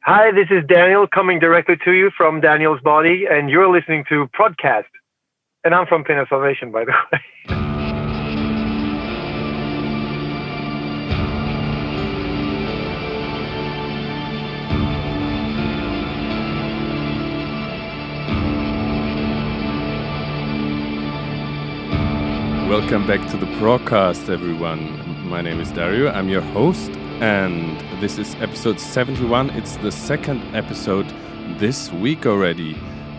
Hi, this is Daniel coming directly to you from Daniel's body, and you're listening to Progcast. And I'm from Pain of Salvation, by the way. Welcome back to the Progcast, everyone. My name is Dario. I'm your host, and this is episode 71. It's the second episode this week already,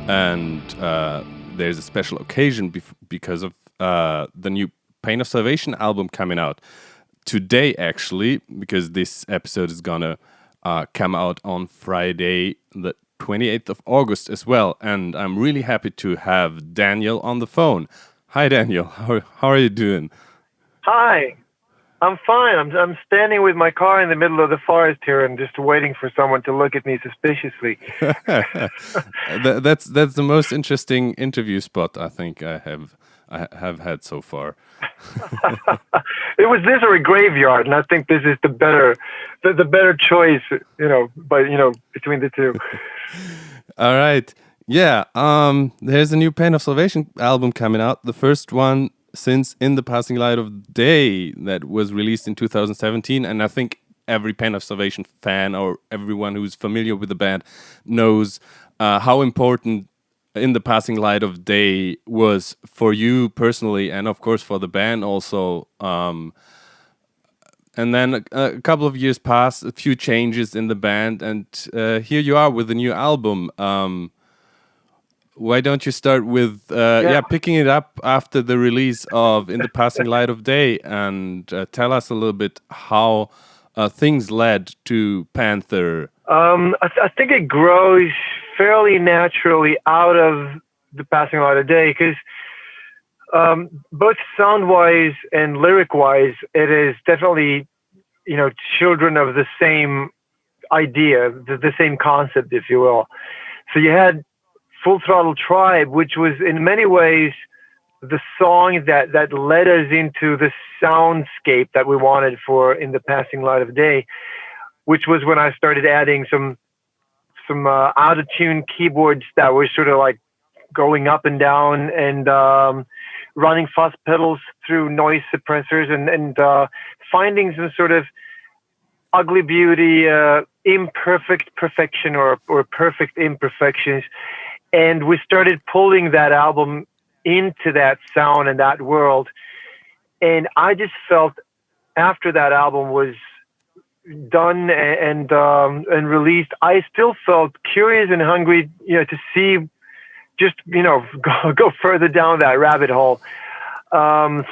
and there's a special occasion because of the new Pain of Salvation album coming out today, actually, because this episode is gonna come out on Friday, the 28th of August as well. And I'm really happy to have Daniel on the phone. Hi, Daniel. How are you doing? Hi. I'm fine. I'm standing with my car in the middle of the forest here and just waiting for someone to look at me suspiciously. That's the most interesting interview spot I think I have had so far. It was this or a graveyard, and I think this is the better choice, between the two. All right. Yeah, there's a new Pain of Salvation album coming out, the first one since In the Passing Light of Day, that was released in 2017, and I think every Pain of Salvation fan or everyone who's familiar with the band knows how important In the Passing Light of Day was for you personally, and of course for the band also. And then a couple of years passed, a few changes in the band, and here you are with the new album. Why don't you start with picking it up after the release of In the Passing Light of Day, and tell us a little bit how things led to Panther. I think it grows fairly naturally out of The Passing Light of Day, because both sound-wise and lyric-wise, it is definitely, children of the same idea, the same concept, if you will. So you had Full Throttle Tribe, which was in many ways the song that led us into the soundscape that we wanted for In the Passing Light of Day, which was when I started adding some out-of-tune keyboards that were sort of like going up and down, and running fuzz pedals through noise suppressors, and finding some sort of ugly beauty, imperfect perfection, or perfect imperfections. And we started pulling that album into that sound and that world. And I just felt after that album was done and released, I still felt curious and hungry, to see, just, go further down that rabbit hole. From,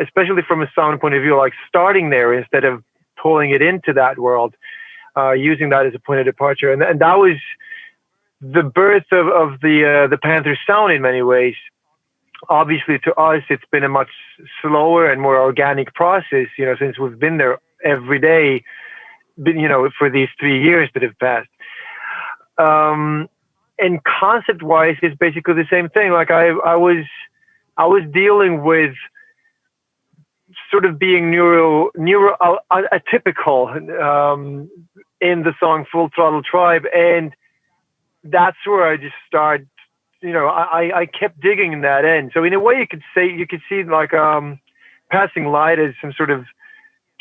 especially from a sound point of view, like starting there instead of pulling it into that world, using that as a point of departure. And that was the birth of the Panther sound in many ways. Obviously, to us, it's been a much slower and more organic process, since we've been there every day, for these 3 years that have passed. And concept-wise, it's basically the same thing. Like I was dealing with sort of being atypical in the song Full Throttle Tribe, and that's where I just started, I kept digging in that end. So in a way, you could see like Passing Light as some sort of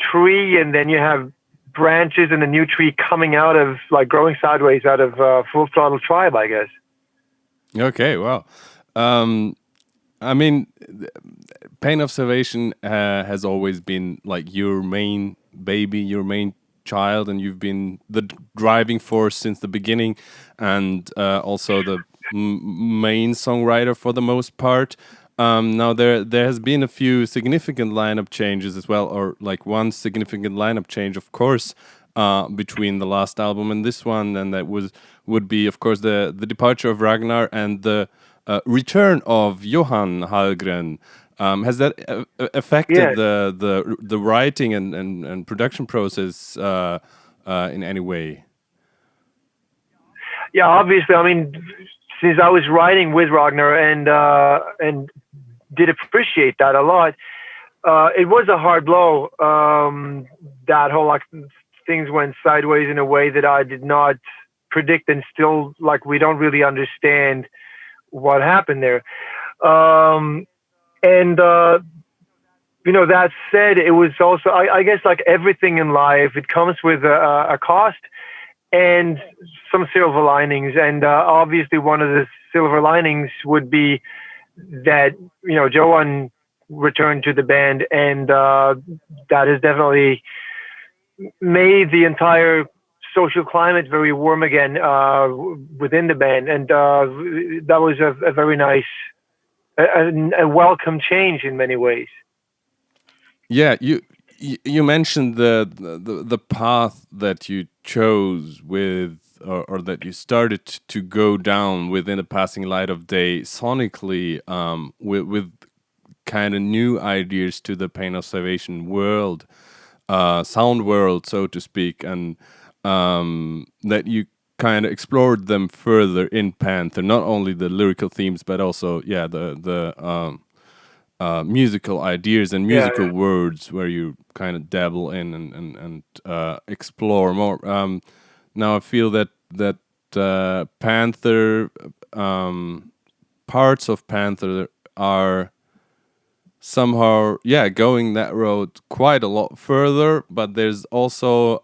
tree, and then you have branches and a new tree coming out of, like, growing sideways out of Full Throttle Tribe, I guess. Okay, well, I mean, Pain of Salvation has always been like your main baby, your main child, and you've been the driving force since the beginning, and also the main songwriter for the most part. Now there has been a few significant lineup changes as well, or like one significant lineup change, of course, between the last album and this one, and that would be, of course, the departure of Ragnar and the return of Johan Hallgren. Has that affected the writing and production process in any way? Yeah, obviously. I mean, since I was writing with Ragnar and did appreciate that a lot, it was a hard blow. That whole things went sideways in a way that I did not predict, and still, like, we don't really understand what happened there. And that said, it was also, I guess, like everything in life, it comes with a cost and some silver linings. And obviously, one of the silver linings would be that Johan returned to the band, and that has definitely made the entire social climate very warm again within the band, and that was a very nice, a welcome change in many ways. Yeah, you mentioned the path that you chose with, or that you started to go down within the passing light of day sonically, with kind of new ideas to the Pain of Salvation world, sound world, so to speak, and that you kind of explored them further in Panther, not only the lyrical themes, but also the musical ideas and musical words, where you kind of dabble in and explore more. Now I feel that Panther, parts of Panther are somehow going that road quite a lot further, but there's also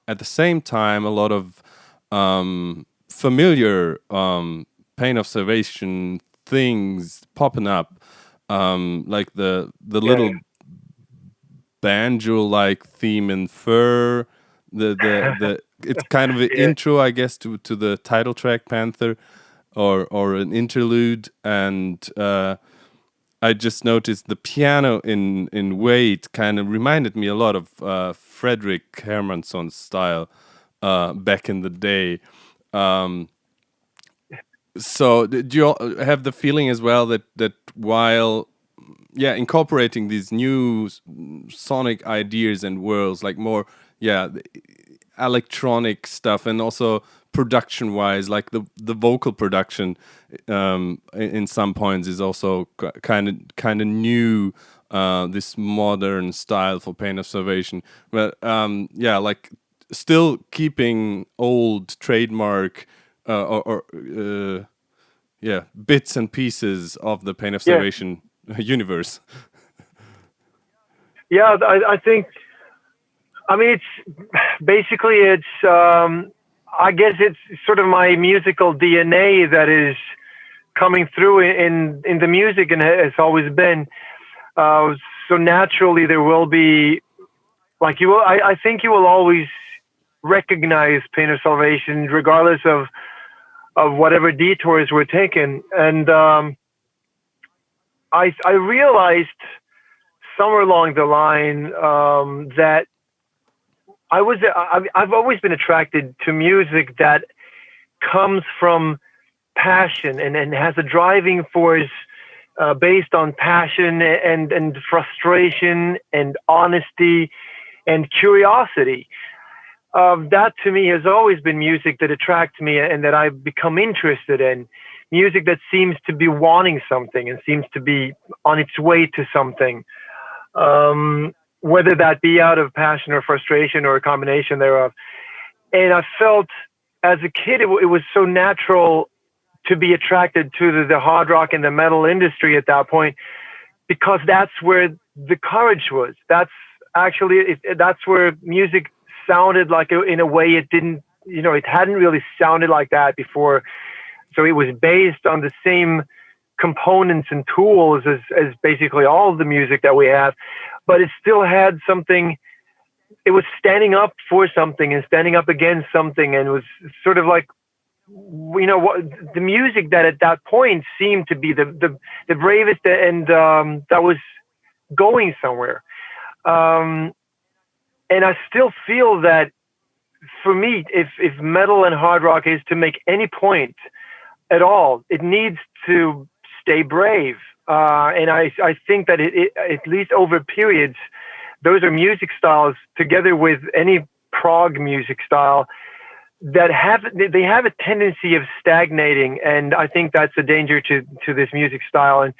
at the same time a lot of familiar Pain of Salvation things popping up, like the little banjo like theme in Fur, the it's kind of an intro, I guess, to the title track Panther, or an interlude. And I just noticed the piano in Wait kind of reminded me a lot of Frederick Hermansson's style back in the day. So do you have the feeling as well that while incorporating these new sonic ideas and worlds, like more electronic stuff, and also production wise, like the vocal production in some points is also kind of new, this modern style for Pain of Salvation, but like still keeping old trademark bits and pieces of the Pain of Salvation universe. Yeah, I think, I mean, it's I guess it's sort of my musical DNA that is coming through in the music, and has always been. So naturally there will be, like, I think you will always recognize Pain of Salvation regardless of whatever detours were taken. And I realized somewhere along the line that I've always been attracted to music that comes from passion and has a driving force based on passion and frustration and honesty and curiosity. That to me has always been music that attracts me and that I've become interested in. Music that seems to be wanting something and seems to be on its way to something. Whether that be out of passion or frustration or a combination thereof. And I felt as a kid, it was so natural to be attracted to the hard rock and the metal industry at that point, because that's where the courage was. That's actually, that's where music sounded like, in a way it didn't, it hadn't really sounded like that before. So it was based on the same components and tools as basically all of the music that we have, but it still had something. It was standing up for something and standing up against something, and it was sort of like, what the music that at that point seemed to be the bravest, and that was going somewhere. And I still feel that for me, if metal and hard rock is to make any point at all, it needs to stay brave. And I think that it at least over periods, those are music styles, together with any prog music style, that have a tendency of stagnating. And I think that's a danger to this music style. And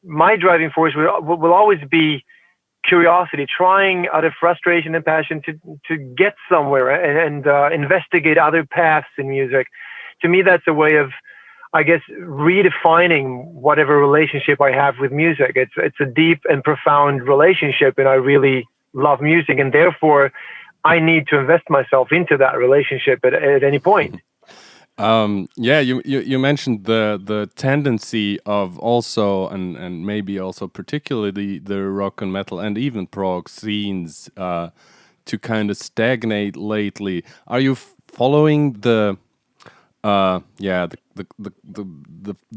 my driving force will always be curiosity, trying out of frustration and passion to get somewhere and investigate other paths in music. To me, that's a way of, I guess, redefining whatever relationship I have with music. It's a deep and profound relationship, and I really love music, and therefore I need to invest myself into that relationship at any point. Yeah, you mentioned the tendency of also and maybe also particularly the rock and metal and even prog scenes to kind of stagnate lately. Are you following the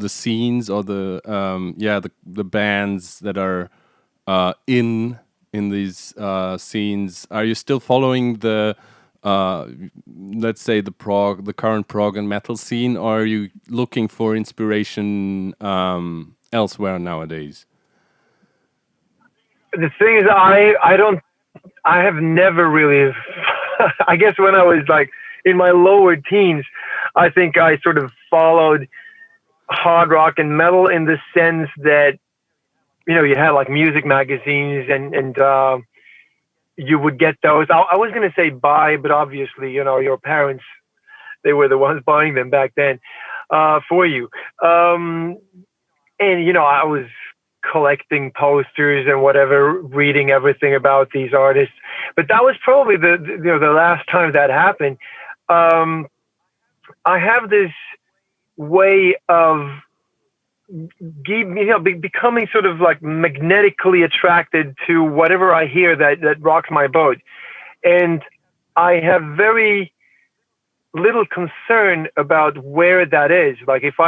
scenes or the bands that are in these scenes? Are you still following the let's say the current prog and metal scene, or are you looking for inspiration elsewhere nowadays? The thing is, I have never really, I guess when I was like in my lower teens, I think I sort of followed hard rock and metal in the sense that, you had like music magazines and you would get those. I was going to say buy, but obviously, your parents, they were the ones buying them back then for you. And, I was collecting posters and whatever, reading everything about these artists. But that was probably the last time that happened. I have this way of becoming sort of like magnetically attracted to whatever I hear that rocks my boat. And I have very little concern about where that is. Like if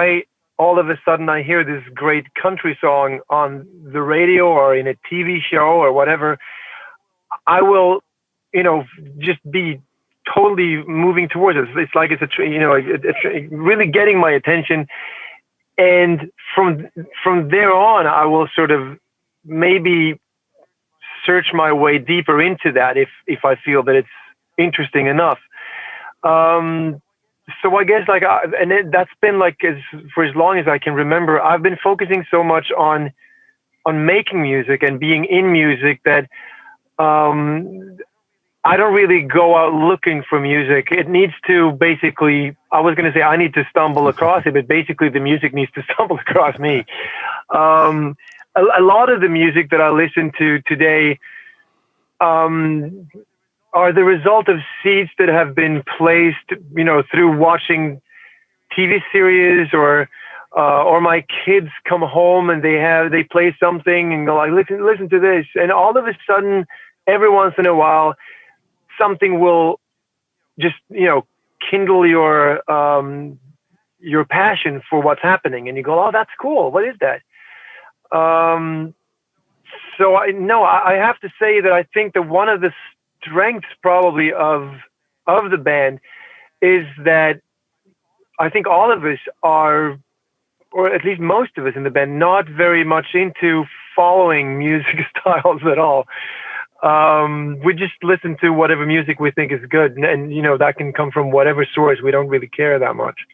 all of a sudden I hear this great country song on the radio or in a TV show or whatever, I will, just be totally moving towards it. It's like it's really getting my attention. And from there on, I will sort of maybe search my way deeper into that if I feel that it's interesting enough. So I guess that's been like for as long as I can remember, I've been focusing so much on making music and being in music that I don't really go out looking for music. It needs to basically, I was going to say I need to stumble across it, but basically the music needs to stumble across me. A lot of the music that I listen to today are the result of seeds that have been placed, through watching TV series or my kids come home and they play something and go like, listen to this. And all of a sudden, every once in a while, something will just, kindle your passion for what's happening. And you go, oh, that's cool. What is that? So I have to say that I think that one of the strengths probably of the band is that I think all of us are, or at least most of us in the band, not very much into following music styles at all. We just listen to whatever music we think is good, and that can come from whatever source. We don't really care that much.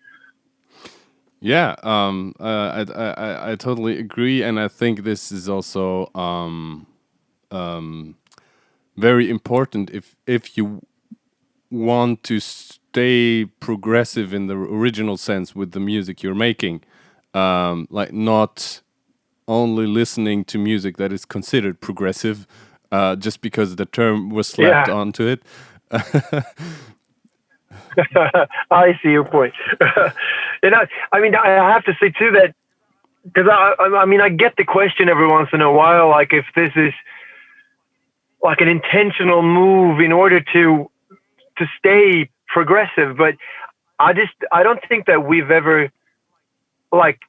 Yeah, I totally agree, and I think this is also very important if you want to stay progressive in the original sense with the music you're making, like not only listening to music that is considered progressive just because the term was slapped onto it. I see your point. And I have to say too that, because I get the question every once in a while, like if this is like an intentional move in order to stay progressive, but I don't think that we've ever like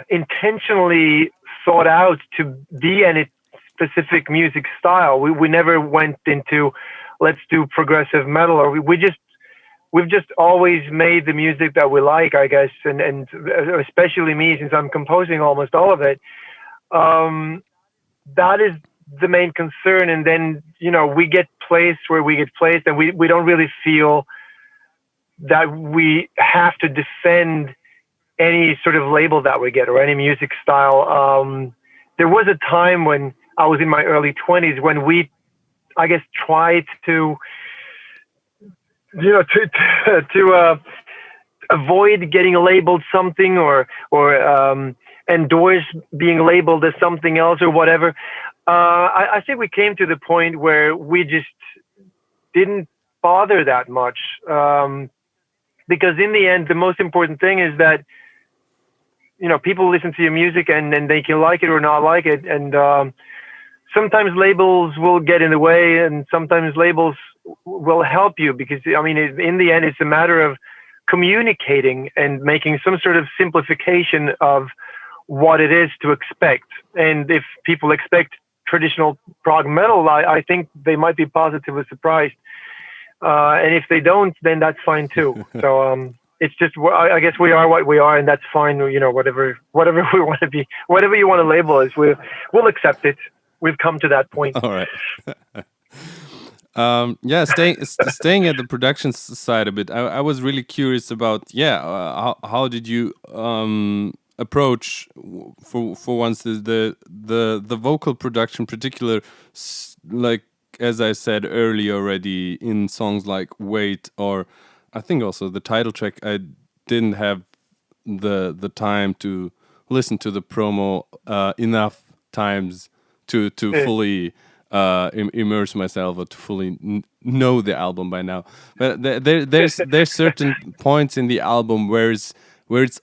intentionally thought out to be any specific music style. We never went into let's do progressive metal, or we've just always made the music that we like, I guess, and especially me, since I'm composing almost all of it. That is the main concern, and then we get placed where we get placed, and we don't really feel that we have to defend any sort of label that we get or any music style. There was a time when I was in my early 20s when we, I guess, tried to, to avoid getting labeled something or endorse being labeled as something else or whatever. I think we came to the point where we just didn't bother that much, because in the end, the most important thing is that people listen to your music and they can like it or not like it, and sometimes labels will get in the way, and sometimes labels will help you, because in the end, it's a matter of communicating and making some sort of simplification of what it is to expect. And if people expect traditional prog metal, I think they might be positively surprised. And if they don't, then that's fine too. So it's just, I guess we are what we are, and that's fine. Whatever we want to be, whatever you want to label us, we'll accept it. We've come to that point. All right. Staying at the production side a bit, I was really curious about how did you approach for once the vocal production, particular, like as I said earlier already, in songs like Wait, or I think also the title track. I didn't have the time to listen to the promo enough times to fully immerse myself or to fully know the album by now. But there's certain points in the album where it's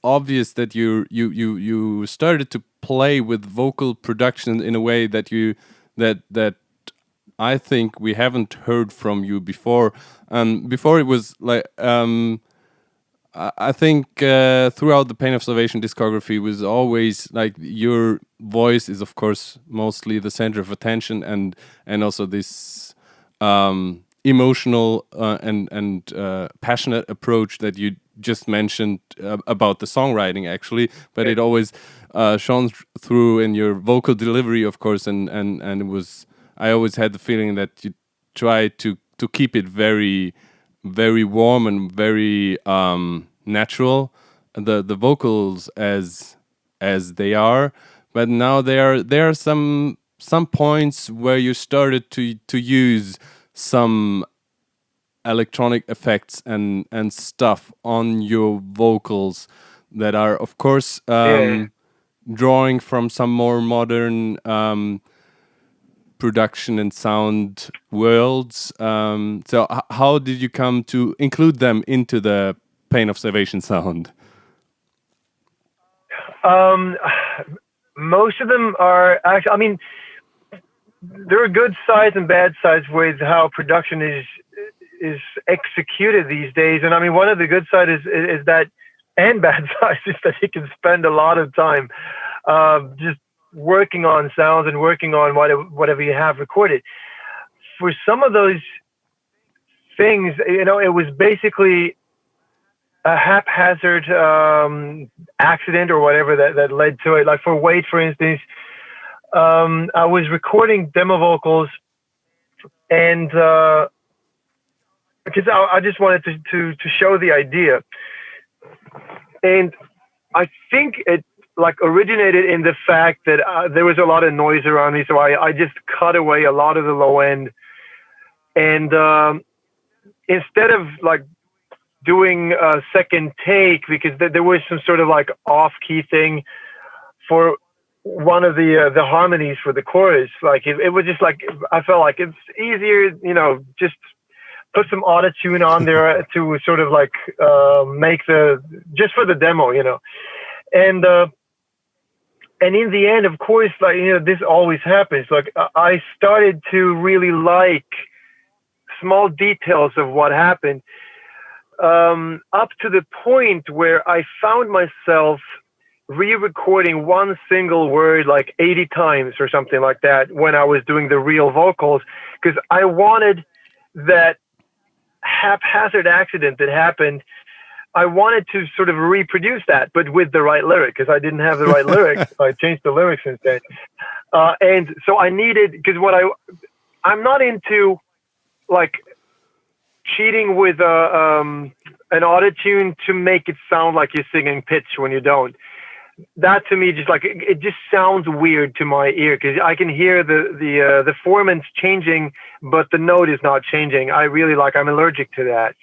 obvious that you started to play with vocal production in a way that that I think we haven't heard from you before. Before it was like I think throughout the Pain of Salvation discography was always like your voice is of course mostly the center of attention, and also this emotional and passionate approach that you just mentioned about the songwriting actually, but it always shone through in your vocal delivery, of course, and it was, I always had the feeling that you try to keep it very, very warm and very natural, the vocals as they are. But now there are some points where you started to use some electronic effects and stuff on your vocals that are of course drawing from some more modern production and sound worlds. So how did you come to include them into the Pain of Salvation sound? Most of them are actually, there are good sides and bad sides with how production is executed these days. And one of the good sides is that, and bad sides is that you can spend a lot of time just working on sounds and working on whatever you have recorded. For some of those things, it was basically a haphazard accident or whatever that led to it. Like for Wait, for instance, I was recording demo vocals, and because I just wanted to show the idea, and I think it originated in the fact that there was a lot of noise around me, so I just cut away a lot of the low end, and instead of doing a second take, because there was some sort of off key thing for one of the harmonies for the chorus. It was just I felt like it's easier, just put some auto-tune on there to sort of make just for the demo, and in the end, of course, this always happens. I started to really like small details of what happened, up to the point where I found myself re-recording one single word 80 times or something like that when I was doing the real vocals, because I wanted that haphazard accident that happened. I wanted to sort of reproduce that, but with the right lyric, because I didn't have the right lyrics. I changed the lyrics instead. And so I needed, because I'm not into cheating with an autotune to make it sound like you're singing pitch when you don't. that to me just like it just sounds weird to my ear because I can hear the formants changing, but the note is not changing. I'm allergic to that.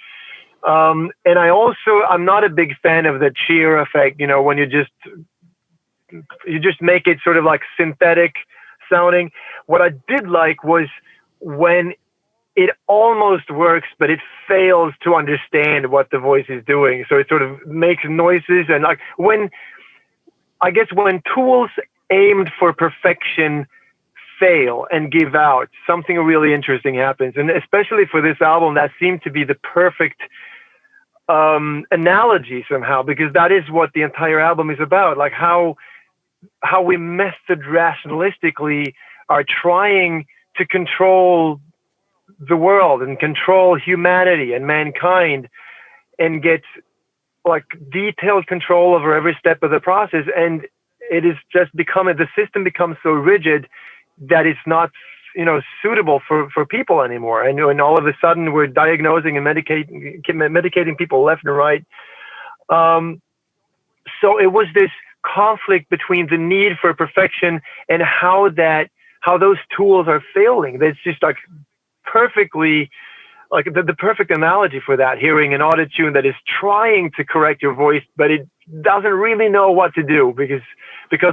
And I'm not a big fan of the cheer effect. You know, when you just make it sort of like synthetic sounding. What I did like was when it almost works, but it fails to understand what the voice is doing. So it sort of makes noises, and like when tools aimed for perfection fail and give out, something really interesting happens. And especially for this album, that seemed to be the perfect analogy somehow, because that is what the entire album is about. Like how we method rationalistically are trying to control the world and control humanity and mankind and get like detailed control over every step of the process. And it is just the system becomes so rigid that it's not, suitable for people anymore. And all of a sudden we're diagnosing and medicating people left and right. So it was this conflict between the need for perfection and how those tools are failing. That's just like perfectly, like the perfect analogy for that, hearing an autotune that is trying to correct your voice, but it doesn't really know what to do because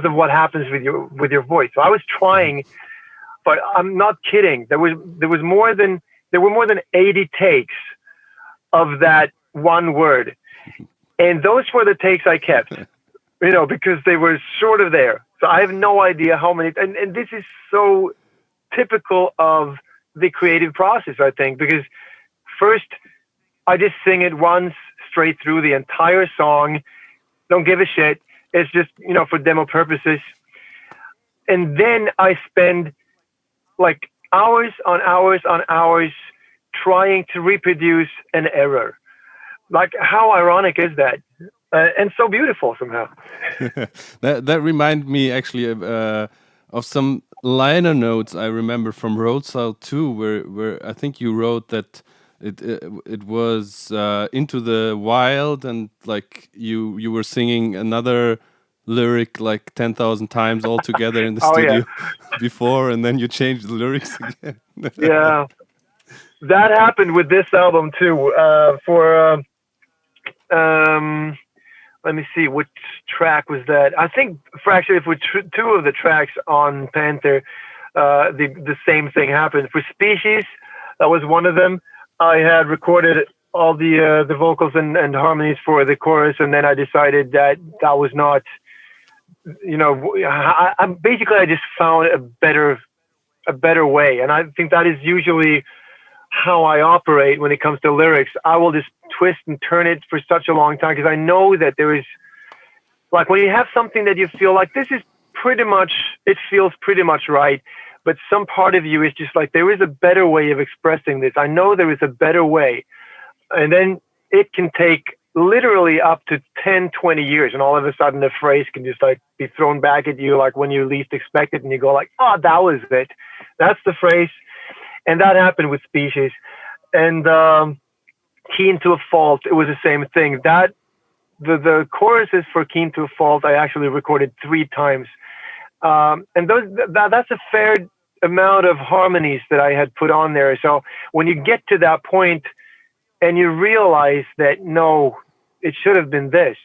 of what happens with your voice. So I was trying, but I'm not kidding. There were more than 80 takes of that one word. And those were the takes I kept, because they were sort of there. So I have no idea how many, and this is so typical of the creative process, I think, because first I just sing it once straight through the entire song. Don't give a shit. It's just, for demo purposes. And then I spend like hours on hours on hours trying to reproduce an error. Like, how ironic is that? And so beautiful somehow. that reminded me actually of some liner notes I remember from Road South 2, where I think you wrote that it was Into the Wild, and like you were singing another lyric like 10,000 times all together in the studio before, and then you changed the lyrics again. Yeah, that happened with this album too. Let me see, which track was that? I think for two of the tracks on Panther, the same thing happened. For Species, that was one of them. I had recorded all the vocals and harmonies for the chorus, and then I decided that was not, I just found a better way, and I think that is usually how I operate when it comes to lyrics. I will just twist and turn it for such a long time because I know that there is, like, when you have something that you feel like it feels pretty much right, but some part of you is just like, there is a better way of expressing this. I know there is a better way. And then it can take literally up to 10, 20 years, and all of a sudden the phrase can just like be thrown back at you, like when you least expect it, and you go like, oh, that was it. That's the phrase. And that happened with Species. And Keen to a Fault, it was the same thing. That the choruses for Keen to a Fault I actually recorded 3 times. And that's a fair amount of harmonies that I had put on there. So when you get to that point and you realize that, no, it should have been this,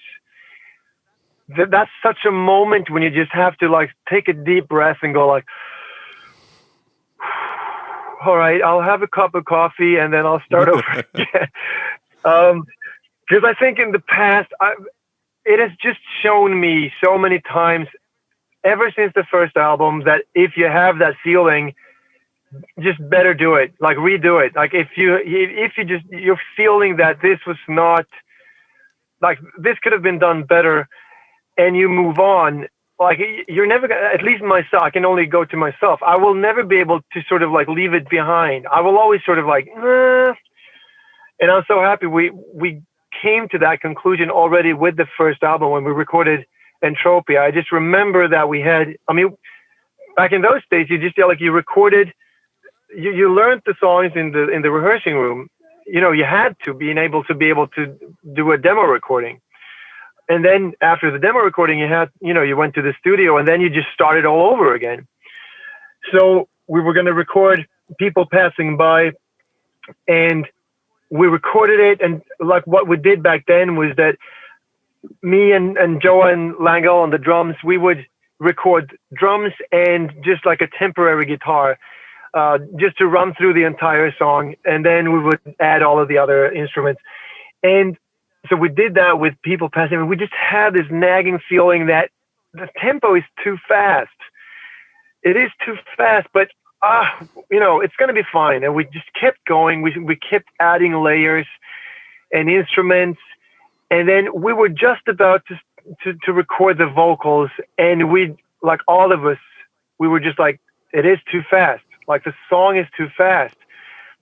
that's such a moment when you just have to like take a deep breath and go like, all right, I'll have a cup of coffee and then I'll start over again. Because I think in the past, it has just shown me so many times, ever since the first album, that if you have that feeling, just better do it. Like, redo it. Like, if you're feeling that this was not, like, this could have been done better, and you move on. Like, you're never gonna, at least myself, I can only go to myself. I will never be able to sort of like leave it behind. I will always sort of like, and I'm so happy we came to that conclusion already with the first album when we recorded Entropia. I just remember that we had, back in those days, you just feel like you recorded, you learned the songs in the rehearsing room. You had to be able to do a demo recording. And then after the demo recording, you went to the studio, and then you just started all over again. So we were going to record people passing by, and we recorded it. And like what we did back then was that me and Johan Langell on the drums, we would record drums and just like a temporary guitar, just to run through the entire song. And then we would add all of the other instruments. And so we did that with people passing. And we just had this nagging feeling that the tempo is too fast. It is too fast, but it's going to be fine. And we just kept going. We kept adding layers and instruments. And then we were just about to record the vocals, and like all of us, we were just like, it is too fast. Like the song is too fast.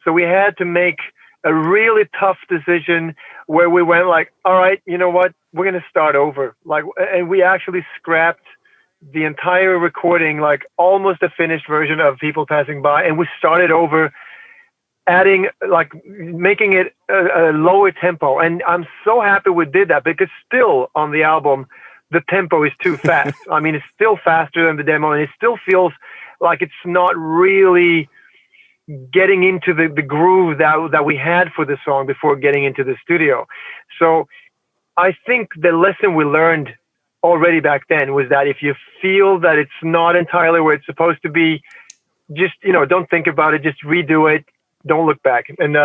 So we had to make a really tough decision where we went like, all right, you know what? We're going to start over. And we actually scrapped the entire recording, like almost a finished version of People Passing By. And we started over, making it a lower tempo. And I'm so happy we did that, because still on the album, the tempo is too fast. I mean, it's still faster than the demo, and it still feels like it's not really getting into the groove that we had for the song before getting into the studio. So I think the lesson we learned already back then was that if you feel that it's not entirely where it's supposed to be, just, don't think about it, just redo it. Don't look back. And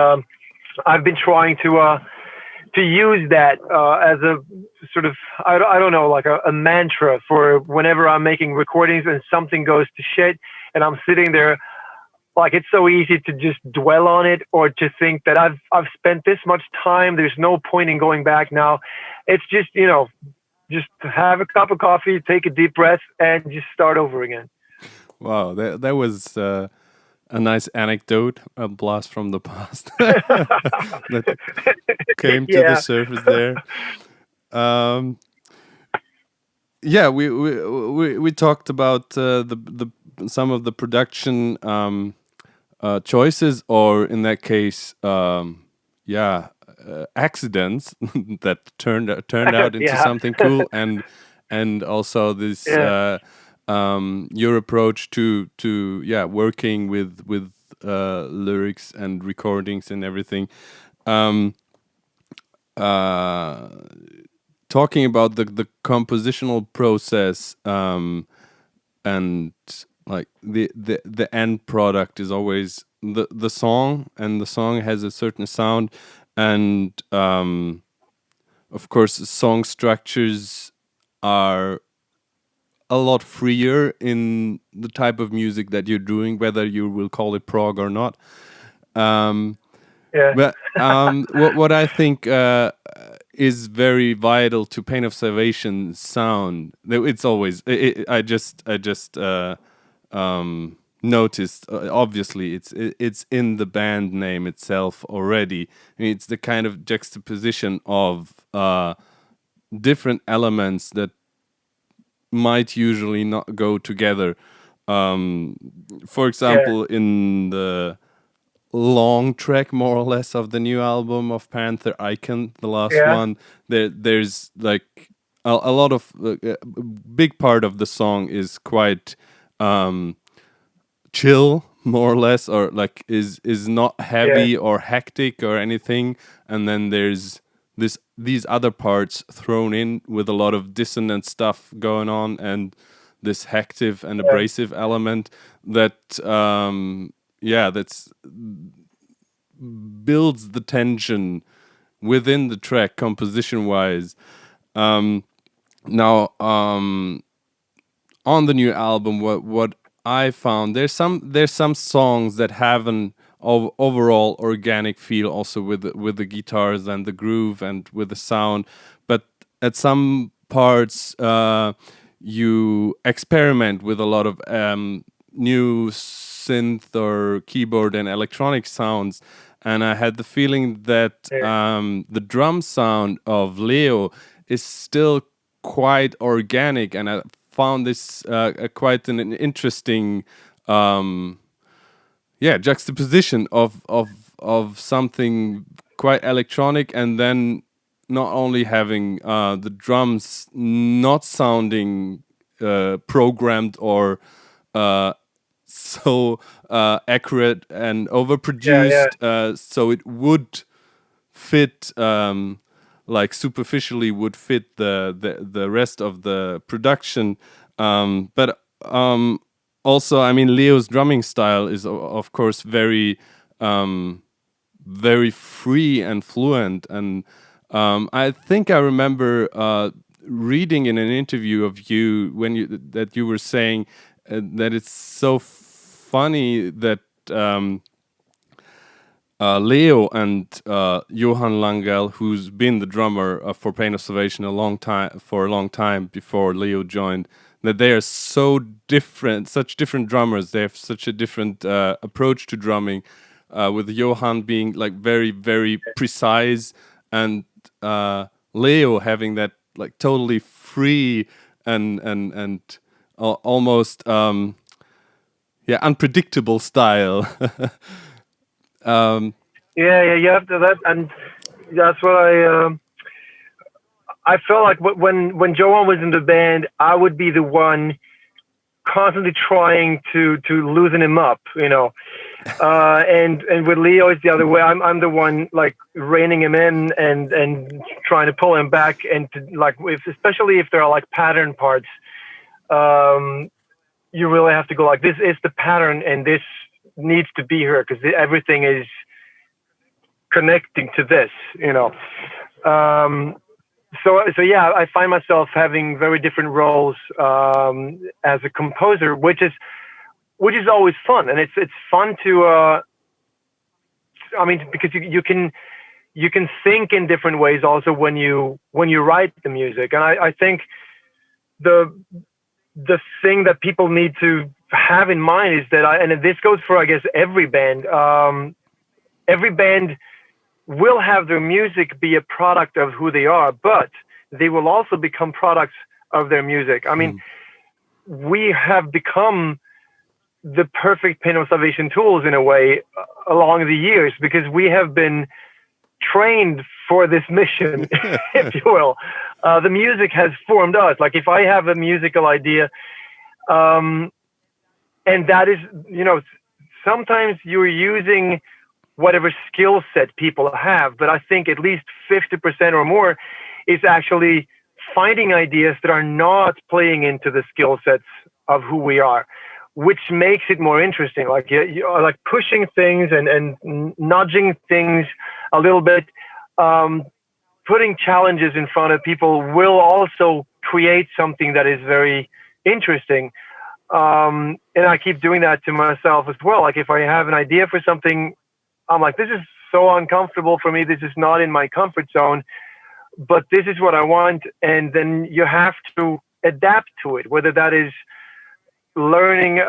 I've been trying to use that as a sort of, I don't know, like a mantra for whenever I'm making recordings and something goes to shit and I'm sitting there. Like, it's so easy to just dwell on it, or to think that I've spent this much time, there's no point in going back now. It's just, just have a cup of coffee, take a deep breath, and just start over again. Wow, that was a nice anecdote, a blast from the past that came to the surface there. We talked about the some of the production choices, or in that case, accidents that turned out into something cool, and also this your approach to working with lyrics and recordings and everything. Talking about the compositional process, and like the end product is always the song, and the song has a certain sound, and of course song structures are a lot freer in the type of music that you're doing, whether you will call it prog or not. But what I think is very vital to Pain of Salvation sound, it's always I just noticed, obviously it's in the band name itself already. I mean, it's the kind of juxtaposition of different elements that might usually not go together. For example, in the long track, more or less, of the new album of Panther, Haken, the last one, there's like a lot of a big part of the song is quite chill, more or less, or like is not heavy or hectic or anything, and then there's these other parts thrown in with a lot of dissonant stuff going on, and this hectic and abrasive element that that's builds the tension within the track composition wise. Now on the new album, what I found, there's some songs that have an overall organic feel, also with the guitars and the groove and with the sound, but at some parts you experiment with a lot of new synth or keyboard and electronic sounds, and I had the feeling that the drum sound of Leo is still quite organic, and I found this quite an interesting juxtaposition of something quite electronic and then not only having the drums not sounding programmed or so accurate and overproduced, so it would fit, like superficially would fit the rest of the production, but also, I mean, Leo's drumming style is of course very very free and fluent, and I think I remember reading in an interview of you that you were saying that it's so funny that Leo and Johan Langell, who's been the drummer for Pain of Salvation a long time before Leo joined, that they are so different, such different drummers. They have such a different approach to drumming, with Johan being like very, very precise, and Leo having that like totally free and almost unpredictable style. You have to that, and that's what I felt like when Johan was in the band, I would be the one constantly trying to loosen him up, and with Leo it's the other way. I'm the one like reining him in and trying to pull him back, and to, like especially if there are like pattern parts, you really have to go like, this is the pattern and this needs to be here because everything is connecting to this, So yeah, I find myself having very different roles as a composer, which is always fun, and it's fun to because you can think in different ways also when you write the music, and I think the thing that people need to have in mind is that and this goes for I guess every band will have their music be a product of who they are, but they will also become products of their music. I mean, we have become the perfect Pain of Salvation tools in a way along the years because we have been trained for this mission, if you will. The music has formed us. Like if I have a musical idea, and that is, sometimes you're using whatever skill set people have, but I think at least 50% or more is actually finding ideas that are not playing into the skill sets of who we are, which makes it more interesting. Like you are like pushing things and nudging things a little bit, putting challenges in front of people will also create something that is very interesting. And I keep doing that to myself as well. Like if I have an idea for something, I'm like, this is so uncomfortable for me. This is not in my comfort zone, but this is what I want. And then you have to adapt to it, whether that is learning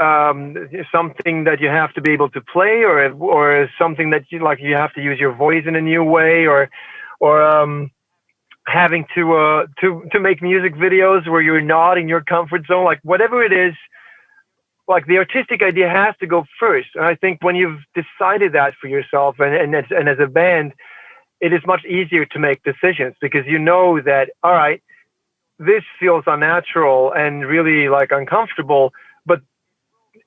something that you have to be able to play, or something that you have to use your voice in a new way, or having to make music videos where you're not in your comfort zone. Like whatever it is, like the artistic idea has to go first. And I think when you've decided that for yourself and as a band, it is much easier to make decisions because you know that, all right, this feels unnatural and really like uncomfortable, but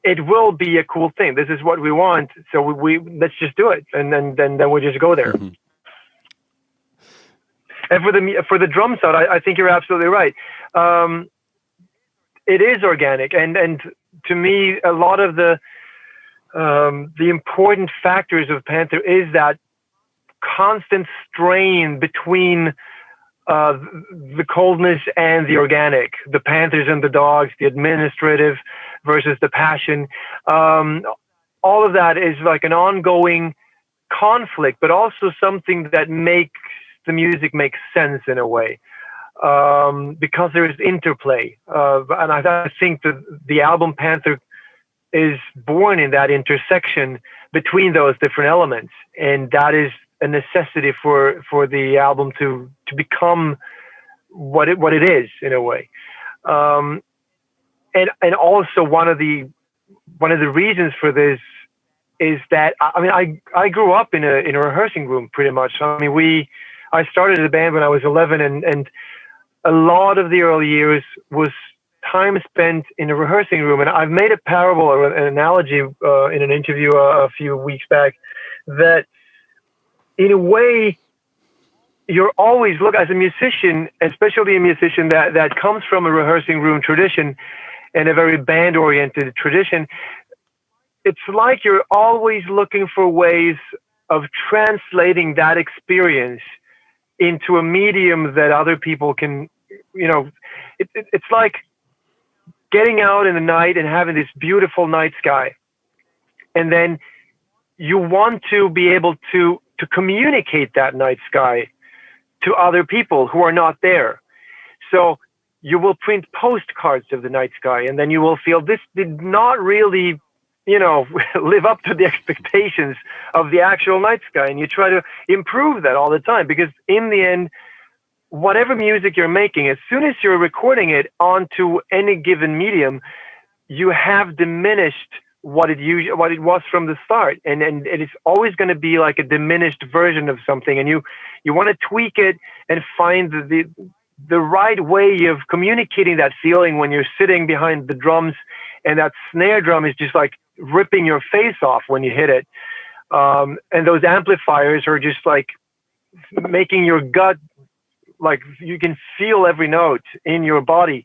it will be a cool thing. This is what we want. So we let's just do it. And then we just go there. Mm-hmm. And for the drum sound, I think you're absolutely right. It is organic, and to me, a lot of the important factors of Panther is that constant strain between the coldness and the organic, the Panthers and the Dogs, the administrative versus the passion. All of that is like an ongoing conflict, but also something that makes the music make sense in a way. Because there is interplay, and I think that the album Panther is born in that intersection between those different elements, and that is a necessity for the album to become what it is in a way. And also one of the reasons for this is that I grew up in a rehearsing room pretty much. I mean, I started the band when I was 11, and a lot of the early years was time spent in a rehearsing room. And I've made a parable or an analogy in an interview a few weeks back that in a way, you're always, look, as a musician, especially a musician that comes from a rehearsing room tradition and a very band oriented tradition, it's like you're always looking for ways of translating that experience into a medium that other people can, it's like getting out in the night and having this beautiful night sky. And then you want to be able to communicate that night sky to other people who are not there. So you will print postcards of the night sky, and then you will feel this did not really, live up to the expectations of the actual night sky. And you try to improve that all the time, because in the end, whatever music you're making, as soon as you're recording it onto any given medium, you have diminished what it was from the start, and it is always going to be like a diminished version of something, and you want to tweak it and find the right way of communicating that feeling when you're sitting behind the drums, and that snare drum is just like ripping your face off when you hit it, and those amplifiers are just like making your gut, like you can feel every note in your body,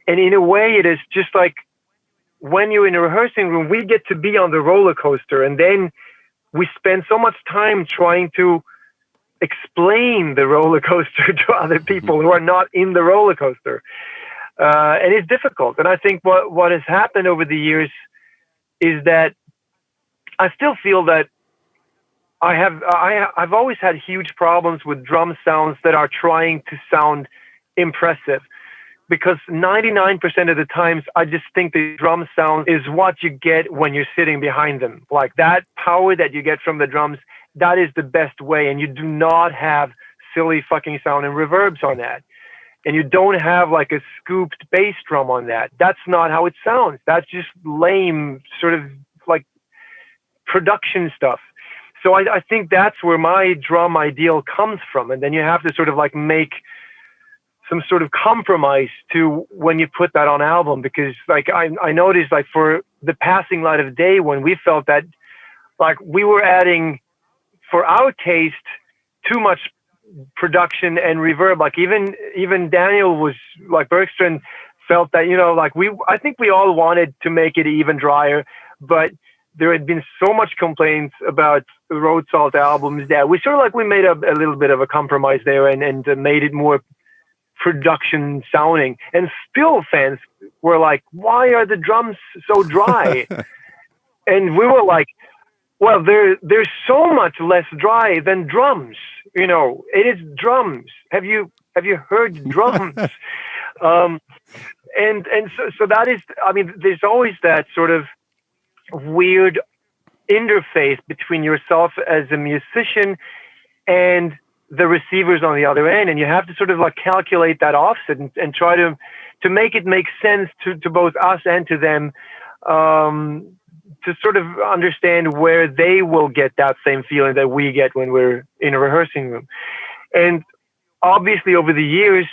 and in a way it is just like when you're in a rehearsing room, we get to be on the roller coaster, and then we spend so much time trying to explain the roller coaster to other people who are not in the roller coaster. And it's difficult. And I think what has happened over the years is that I still feel that I've always had huge problems with drum sounds that are trying to sound impressive. Because 99% of the times, I just think the drum sound is what you get when you're sitting behind them. Like that power that you get from the drums, that is the best way. And you do not have silly fucking sound and reverbs on that. And you don't have like a scooped bass drum on that. That's not how it sounds. That's just lame sort of like production stuff. So I think that's where my drum ideal comes from. And then you have to sort of like make some sort of compromise to when you put that on album, because like I noticed like for the passing light of day, when we felt that like we were adding for our taste too much production and reverb, like even Daniel was like Bergstrand felt that, like I think we all wanted to make it even drier, but there had been so much complaints about the Road Salt albums that we sort of like we made a little bit of a compromise there and made it more production sounding, and still fans were like, why are the drums so dry? And we were like, well, they're so much less dry than drums, it is drums. Have you heard drums? And so that is, I mean, there's always that sort of weird interface between yourself as a musician and the receivers on the other end, and you have to sort of like calculate that offset and try to make it make sense to both us and to them, to sort of understand where they will get that same feeling that we get when we're in a rehearsing room. And obviously over the years,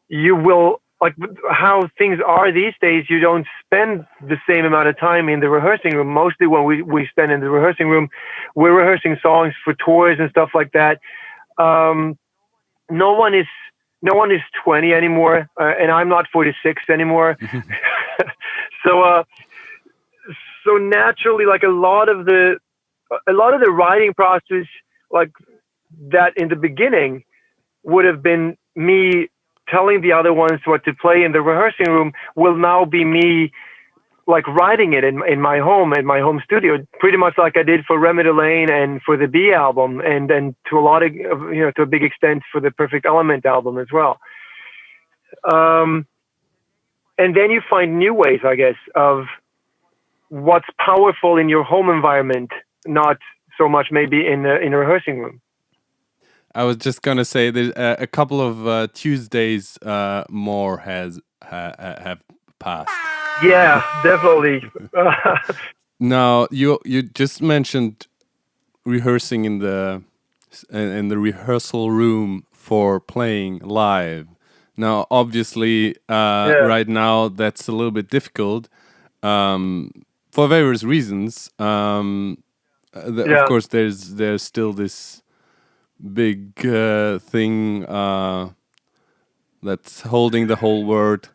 you will, like how things are these days, you don't spend the same amount of time in the rehearsing room. Mostly when we spend in the rehearsing room, we're rehearsing songs for tours and stuff like that. No one is 20 anymore, and I'm not 46 anymore. So naturally, like a lot of the writing process, like that in the beginning would have been me telling the other ones what to play in the rehearsing room, will now be me like writing it in my home studio, pretty much like I did for Remedy Lane and for the B album, and then to a big extent for the Perfect Element album as well. And then you find new ways, I guess, of what's powerful in your home environment, not so much maybe in a rehearsing room. I was just gonna say there's a couple of Tuesdays more have passed. Yeah, definitely. Now you just mentioned rehearsing in the in the rehearsal room for playing live. Now, obviously, right now that's a little bit difficult for various reasons. Of course, there's still this big thing that's holding the whole world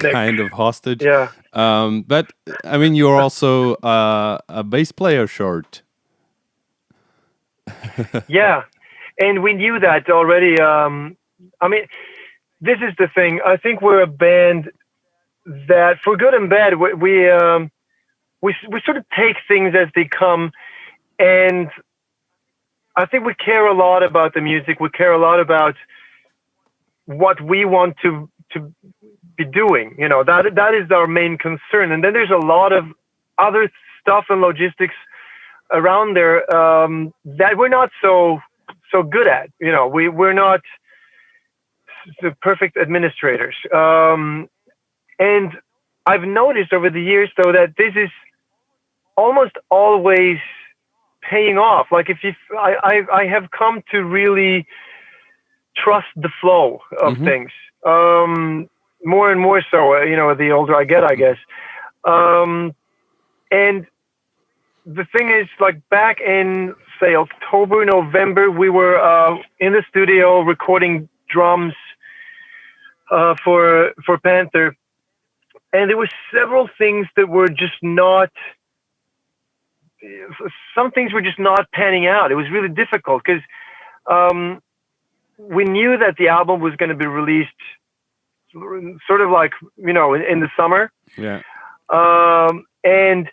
kind of hostage. Yeah. But I mean, you're also a bass player, short. Yeah, and we knew that already. I mean, this is the thing. I think we're a band that, for good and bad, we sort of take things as they come, and I think we care a lot about the music. We care a lot about what we want to be doing. You know, that is our main concern. And then there's a lot of other stuff and logistics around there that we're not so good at. You know, we're not the perfect administrators. And I've noticed over the years, though, that this is almost always paying off. Like I have come to really trust the flow of things, more and more so, you know, the older I get, I guess. And the thing is, like, back in, say, October, November, we were in the studio recording drums for Panther, and there were several things that were just not. Some things were just not panning out. It was really difficult because we knew that the album was going to be released sort of like, you know, in the summer. Yeah. And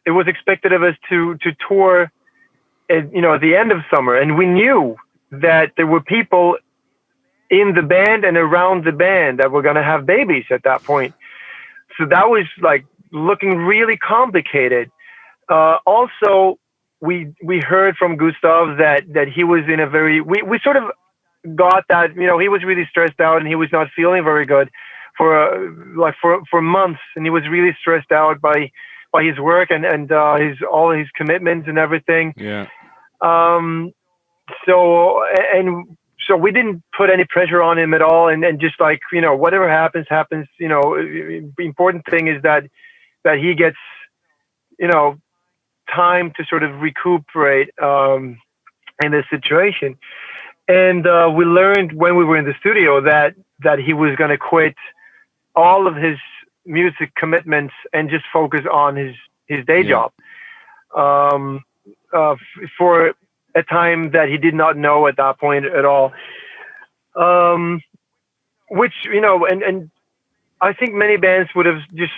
it was expected of us to tour at, you know, at the end of summer. And we knew that there were people in the band and around the band that were going to have babies at that point. So that was like looking really complicated. Also, we heard from Gustav that he was in a very, we sort of got that, you know, he was really stressed out and he was not feeling very good for months, and he was really stressed out by his work and all his commitments and everything. Yeah. So we didn't put any pressure on him at all, and just like, you know, whatever happens. You know, the important thing is that he gets, you know, time to sort of recuperate in this situation. And we learned when we were in the studio that he was going to quit all of his music commitments and just focus on his day job for a time that he did not know at that point at all. Which, you know, and I think many bands would have just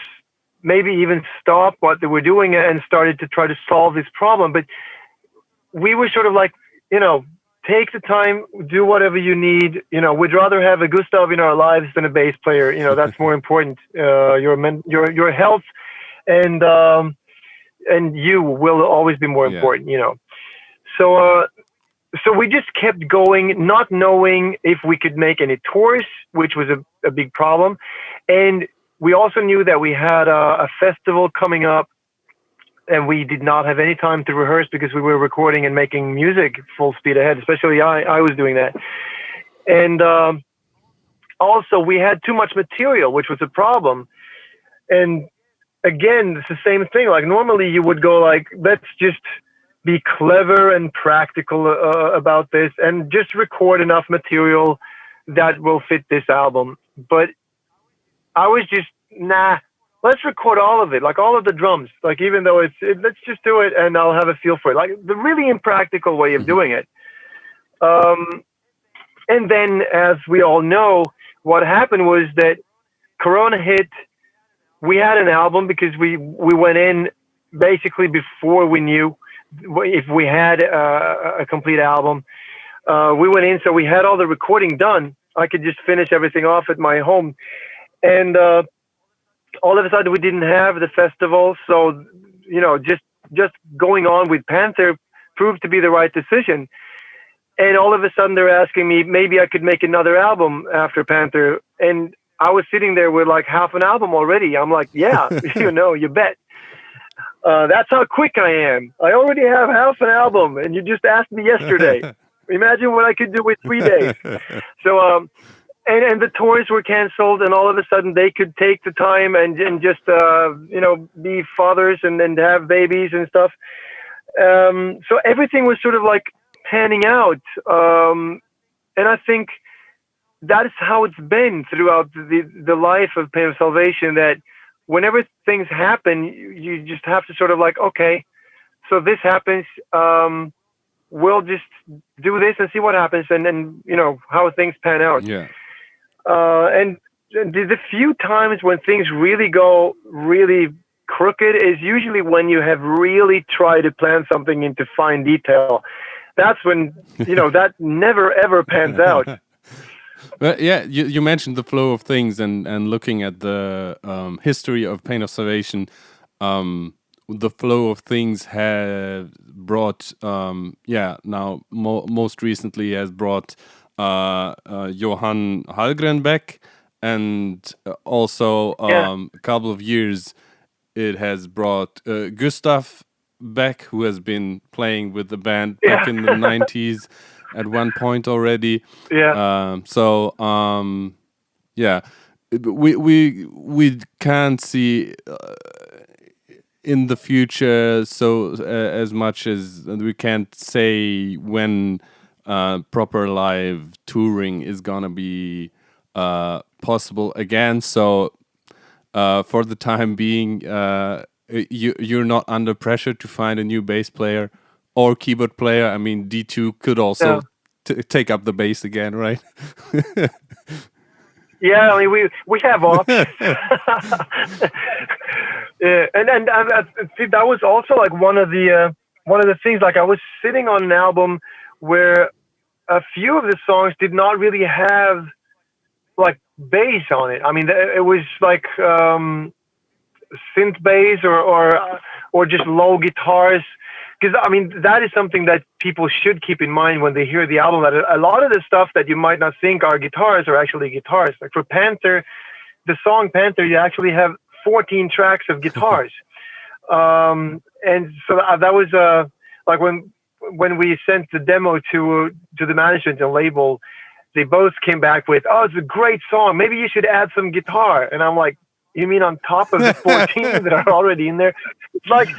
maybe even stopped what they were doing and started to try to solve this problem. But we were sort of like, you know, take the time, do whatever you need. You know, we'd rather have a Gustav in our lives than a bass player. You know, that's more important. Your health and you will always be more important. You know, so we just kept going, not knowing if we could make any tours, which was a big problem, and we also knew that we had a festival coming up. And we did not have any time to rehearse because we were recording and making music full speed ahead. Especially I was doing that. And also we had too much material, which was a problem. And again, it's the same thing. Like normally you would go like, let's just be clever and practical about this and just record enough material that will fit this album. But I was just, nah. Let's record all of it, like all of the drums. Like even though let's just do it, and I'll have a feel for it. Like the really impractical way of doing it. And then, as we all know, what happened was that Corona hit. We had an album because we went in basically before we knew if we had a complete album. We went in, so we had all the recording done. I could just finish everything off at my home, and all of a sudden we didn't have the festival. So, you know, just going on with Panther proved to be the right decision. And all of a sudden they're asking me, maybe I could make another album after Panther. And I was sitting there with like half an album already. I'm like, yeah, you know, you bet. That's how quick I am. I already have half an album, and you just asked me yesterday. Imagine what I could do with 3 days. So, and the tours were canceled, and all of a sudden they could take the time and just be fathers and have babies and stuff. So everything was sort of like panning out, and I think that is how it's been throughout the life of Pain of Salvation. That whenever things happen, you just have to sort of like, okay, so this happens. We'll just do this and see what happens, and then how things pan out. Yeah. And the few times when things really go really crooked is usually when you have really tried to plan something into fine detail. That's when that never ever pans out. But yeah, you mentioned the flow of things and looking at the history of Pain of Salvation. The flow of things has brought, now most recently has brought Johan Hallgren back, and also a couple of years it has brought Gustav back, who has been playing with the band back in the 90s at one point already. We can't see in the future as much as we can't say when proper live touring is gonna be possible again. So for the time being, you're not under pressure to find a new bass player or keyboard player. I mean, D2 could also take up the bass again, right? Yeah, I mean, we have options. And see, that was also like one of the things. Like, I was sitting on an album where a few of the songs did not really have like bass on it. I mean, it was like synth bass or just low guitars. Because I mean, that is something that people should keep in mind when they hear the album. That a lot of the stuff that you might not think are guitars are actually guitars. Like for Panther, the song Panther, you actually have 14 tracks of guitars. And so that was like when we sent the demo to the management and label, they both came back with, "Oh, it's a great song. Maybe you should add some guitar." And I'm like, "You mean on top of the 14 that are already in there?" It's like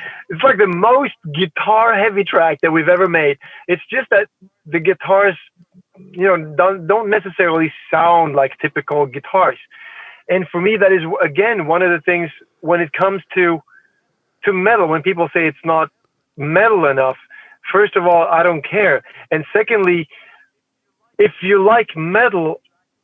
the most guitar heavy track that we've ever made. It's just that the guitars, don't necessarily sound like typical guitars. And for me, that is again one of the things when it comes to metal. When people say it's not metal enough, first of all, I don't care. And secondly, if you like metal,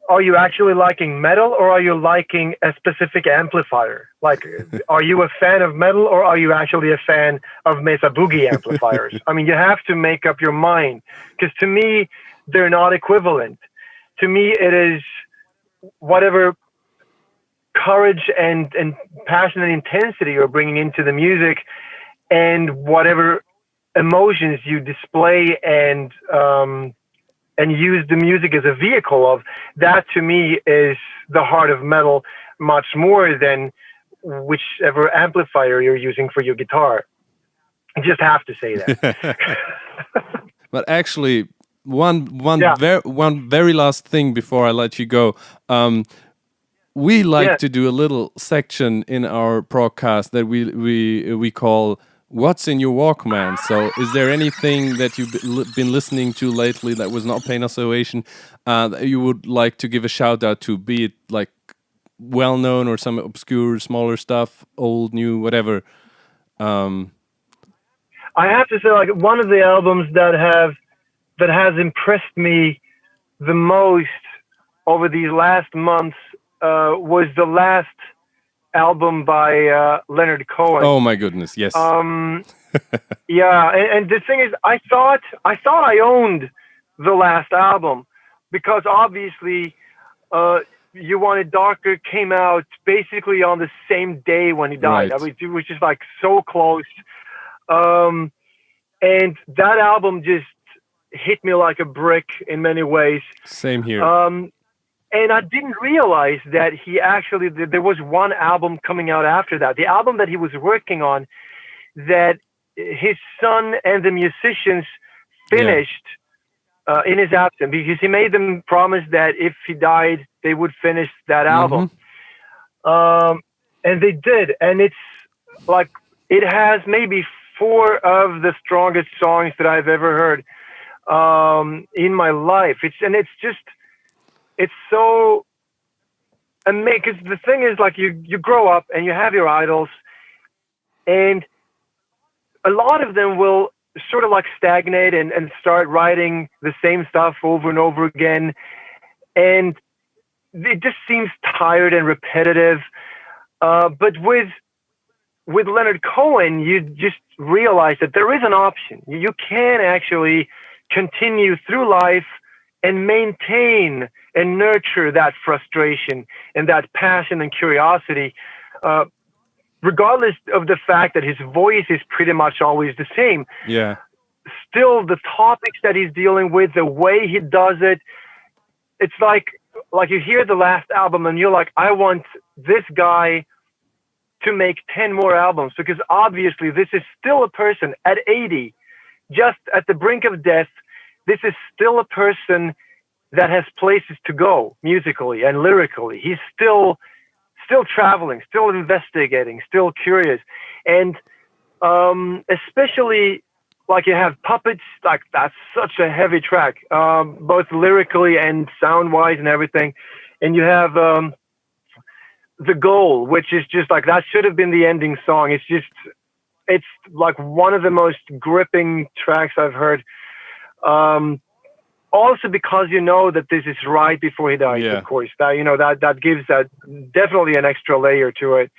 are you actually liking metal, or are you liking a specific amplifier? Like, are you a fan of metal, or are you actually a fan of Mesa Boogie amplifiers? I mean, you have to make up your mind, because to me, they're not equivalent. To me, it is whatever courage and passion and intensity you're bringing into the music, and whatever emotions you display and use the music as a vehicle of, that to me is the heart of metal, much more than whichever amplifier you're using for your guitar. I just have to say that. But actually, one very last thing before I let you go. We like to do a little section in our Progcast that we call "What's in Your Walkman?" So, is there anything that you've been listening to lately that was not Pain of Salvation that you would like to give a shout out to? Be it like well known or some obscure, smaller stuff, old, new, whatever. I have to say, like, one of the albums that has impressed me the most over these last months was the last album by Leonard Cohen. Oh my goodness, yes. Yeah, and the thing is, I thought I owned the last album, because obviously You Want It Darker came out basically on the same day when he died. Right. I mean, it was just like so close. And that album just hit me like a brick in many ways. Same here. And I didn't realize that there was one album coming out after that. The album that he was working on that his son and the musicians finished in his absence, because he made them promise that if he died, they would finish that album. And they did. And it's like, it has maybe 4 of the strongest songs that I've ever heard in my life. It's so amazing. Because the thing is, like, you grow up and you have your idols, and a lot of them will sort of like stagnate and start writing the same stuff over and over again. And it just seems tired and repetitive. But with Leonard Cohen, you just realize that there is an option. You can actually continue through life and maintain and nurture that frustration and that passion and curiosity, regardless of the fact that his voice is pretty much always the same. Yeah. Still, the topics that he's dealing with, the way he does it, it's like you hear the last album and you're like, I want this guy to make 10 more albums, because obviously this is still a person at 80, just at the brink of death. This is still a person that has places to go musically and lyrically. He's still traveling, still investigating, still curious. And especially, like, you have Puppets, like, that's such a heavy track, both lyrically and sound-wise and everything. And you have The Goal, which is just like, that should have been the ending song. It's like one of the most gripping tracks I've heard. Also because you know that this is right before he dies, of course. That gives that definitely an extra layer to it.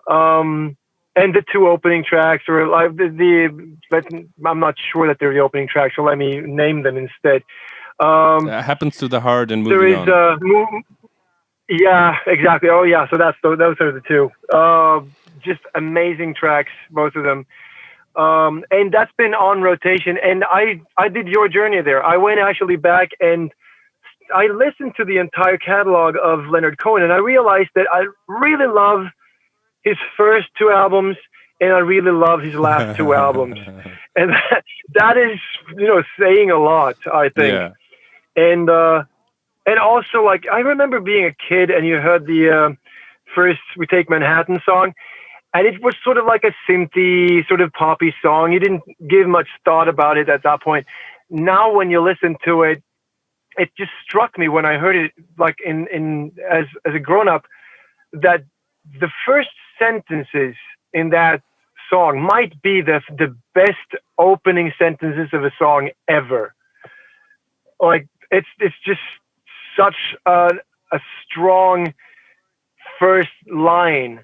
And the 2 opening tracks, or like I'm not sure that they're the opening tracks, so let me name them instead. Happens to the Heart and Moving On. There is yeah, exactly. Oh yeah, so those are the 2. Just amazing tracks, both of them. And that's been on rotation. And I did Your Journey there. I went actually back and I listened to the entire catalog of Leonard Cohen, and I realized that I really love his first 2 albums, and I really love his last 2 albums. And that is, saying a lot, I think. Yeah. And also, like, I remember being a kid and you heard the first We Take Manhattan song, and it was sort of like a synthy, sort of poppy song. You didn't give much thought about it at that point. Now, when you listen to it, it just struck me when I heard it, like as a grown-up, that the first sentences in that song might be the best opening sentences of a song ever. Like, it's just such a strong first line.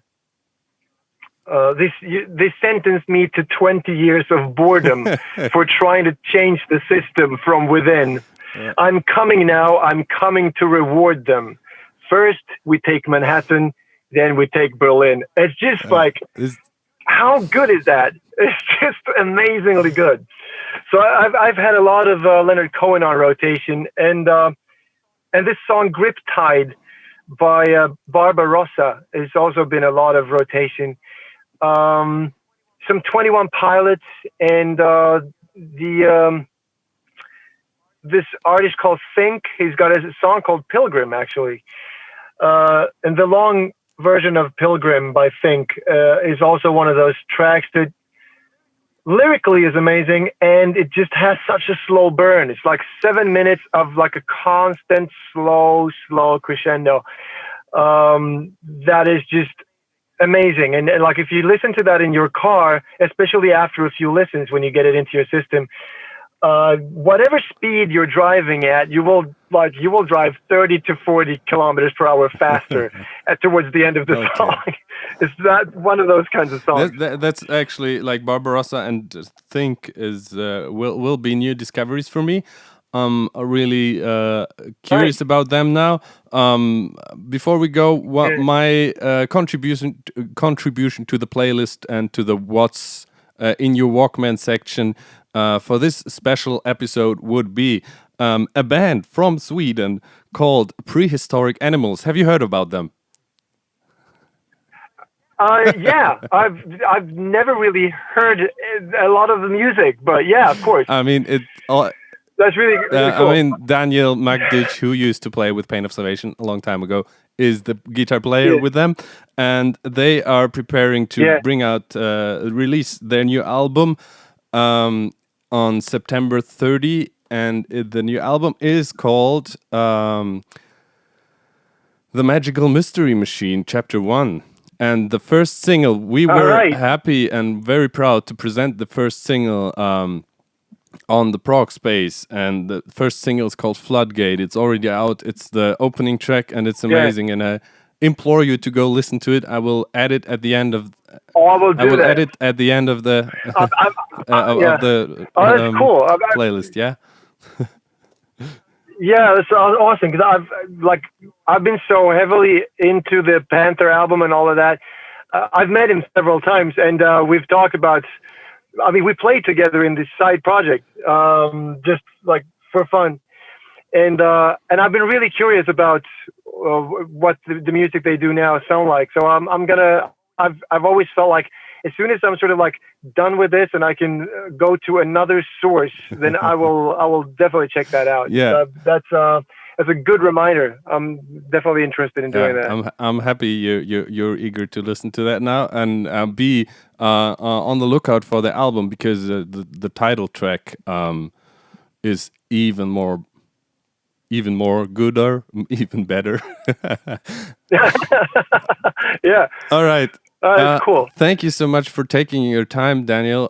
This sentenced me to 20 years of boredom for trying to change the system from within. Yeah. I'm coming now. I'm coming to reward them. First, we take Manhattan, then we take Berlin. It's just how good is that? It's just amazingly good. So I've had a lot of Leonard Cohen on rotation, and this song Griptide by Barbarossa has also been a lot of rotation. Some 21 Pilots, and this artist called Fink. He's got a song called Pilgrim, actually. And the long version of Pilgrim by Fink is also one of those tracks that lyrically is amazing, and it just has such a slow burn. It's like 7 minutes of like a constant slow crescendo. That is just amazing. And like, if you listen to that in your car, especially after a few listens, when you get it into your system, whatever speed you're driving at, you will drive 30 to 40 kilometers per hour faster towards the end of the song. It's that one of those kinds of songs. That's actually, like, Barbarossa and Think is will be new discoveries for me. I'm really curious about them now. Before we go, my contribution to the playlist and to the What's in Your Walkman section for this special episode would be a band from Sweden called Prehistoric Animals. Have you heard about them? Yeah, I've never really heard a lot of the music, but yeah, of course. I mean, That's really cool. I mean, Daniel McDitch, who used to play with Pain of Salvation a long time ago, is the guitar player with them, and they are preparing to bring out, release their new album on September 30, and the new album is called The Magical Mystery Machine, Chapter 1. And the first single, we were happy and very proud to present the first single on the Progspace, and the first single is called Floodgate. It's already out. It's the opening track, and it's amazing. And I implore you to go listen to it. I will add it at the end of. I will add it at the end of the of the that's cool. playlist. Yeah. Yeah, that's awesome because I've been so heavily into the Panther album and all of that. I've met him several times, and we've talked about. I mean, we played together in this side project, just like for fun, and I've been really curious about what the music they do now sound like. So I've always felt like as soon as I'm sort of like done with this and I can go to another source, then I will definitely check that out. Yeah, that's a good reminder. I'm definitely interested in doing that. I'm happy you're eager to listen to that now, and be on the lookout for the album, because the title track is even more gooder, even better. Yeah. All right. That's cool. Thank you so much for taking your time, Daniel.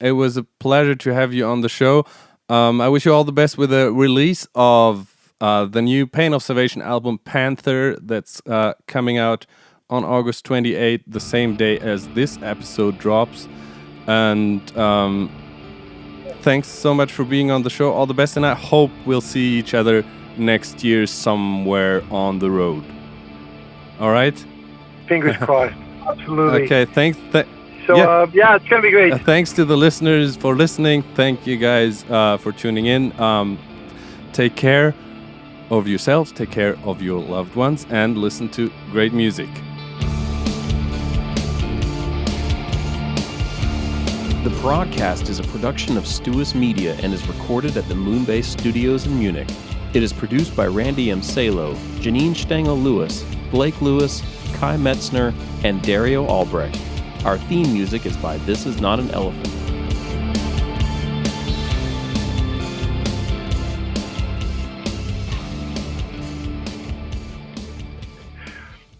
It was a pleasure to have you on the show. I wish you all the best with the release of the new Pain of Salvation album, Panther, that's coming out on August 28th, the same day as this episode drops. And thanks so much for being on the show. All the best, and I hope we'll see each other next year somewhere on the road. All right? Fingers crossed. Absolutely. Okay, thanks. So, yeah, it's going to be great. Thanks to the listeners for listening. Thank you guys for tuning in. Take care of yourselves, take care of your loved ones, and listen to great music. The Progcast is a production of Stuus Media and is recorded at the Moonbase Studios in Munich. It is produced by Randy M. Salo, Janine Stengel-Lewis, Blake Lewis, Kai Metzner, and Dario Albrecht. Our theme music is by This Is Not an Elephant.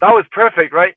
That was perfect, right?